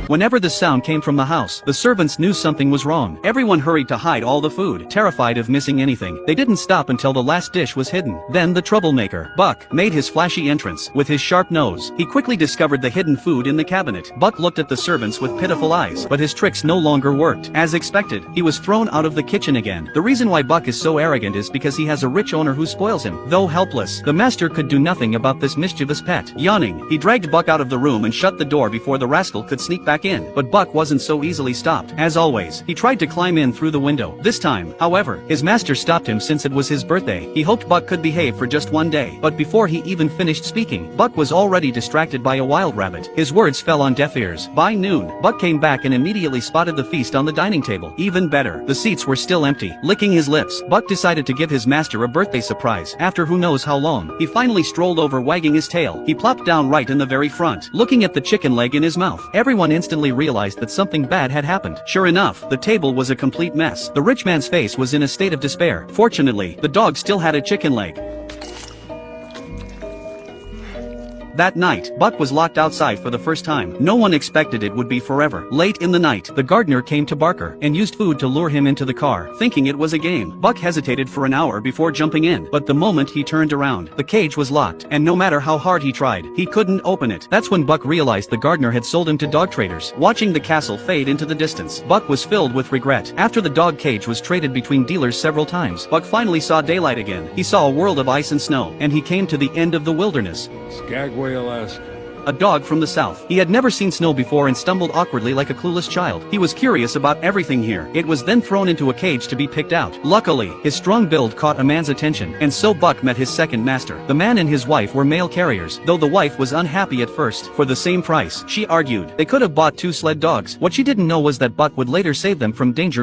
Whenever the sound came from the house, the servants knew something was wrong. Everyone hurried to hide all the food, terrified of missing anything. They didn't stop until the last dish was hidden. Then the troublemaker, Buck, made his flashy entrance. With his sharp nose, he quickly discovered the hidden food in the cabinet. Buck looked at the servants with pitiful eyes, but his tricks no longer worked. As expected, he was thrown out of the kitchen again. The reason why Buck is so arrogant is because he has a rich owner who spoils him. Though helpless, the master could do nothing about this mischievous pet. Yawning, he dragged Buck out of the room and shut the door before the rascal could sneak back in. But Buck wasn't so easily stopped. As always, he tried to climb in through the window. This time, however, his master stopped him since it was his birthday. He hoped Buck could behave for just one day. But before he even finished speaking, Buck was already distracted by a wild rabbit. His words fell on deaf ears. By noon, Buck came back and immediately spotted the feast on the dining table. Even better, the seats were still empty. Licking his lips, Buck decided to give his master a birthday surprise. After who knows how long, he finally strolled over wagging his tail. He plopped down right in the very front, looking at the chicken leg in his mouth. Everyone instantly realized that something bad had happened. Sure enough, the table was a complete mess. The rich man's face was in a state of despair. Fortunately, the dog still had a chicken leg. That night, Buck was locked outside for the first time. No one expected it would be forever. Late in the night, the gardener came to Barker and used food to lure him into the car, thinking it was a game. Buck hesitated for an hour before jumping in, but the moment he turned around, the cage was locked, and no matter how hard he tried, he couldn't open it. That's when Buck realized the gardener had sold him to dog traders. Watching the castle fade into the distance, Buck was filled with regret. After the dog cage was traded between dealers several times, Buck finally saw daylight again. He saw a world of ice and snow, and he came to the end of the wilderness. Skagway, Alaska. A dog from the south. He had never seen snow before and stumbled awkwardly like a clueless child. He was curious about everything here. It was then thrown into a cage to be picked out. Luckily, his strong build caught a man's attention, and so Buck met his second master. The man and his wife were mail carriers, though the wife was unhappy at first. For the same price, she argued, they could have bought 2 sled dogs. What she didn't know was that Buck would later save them from danger.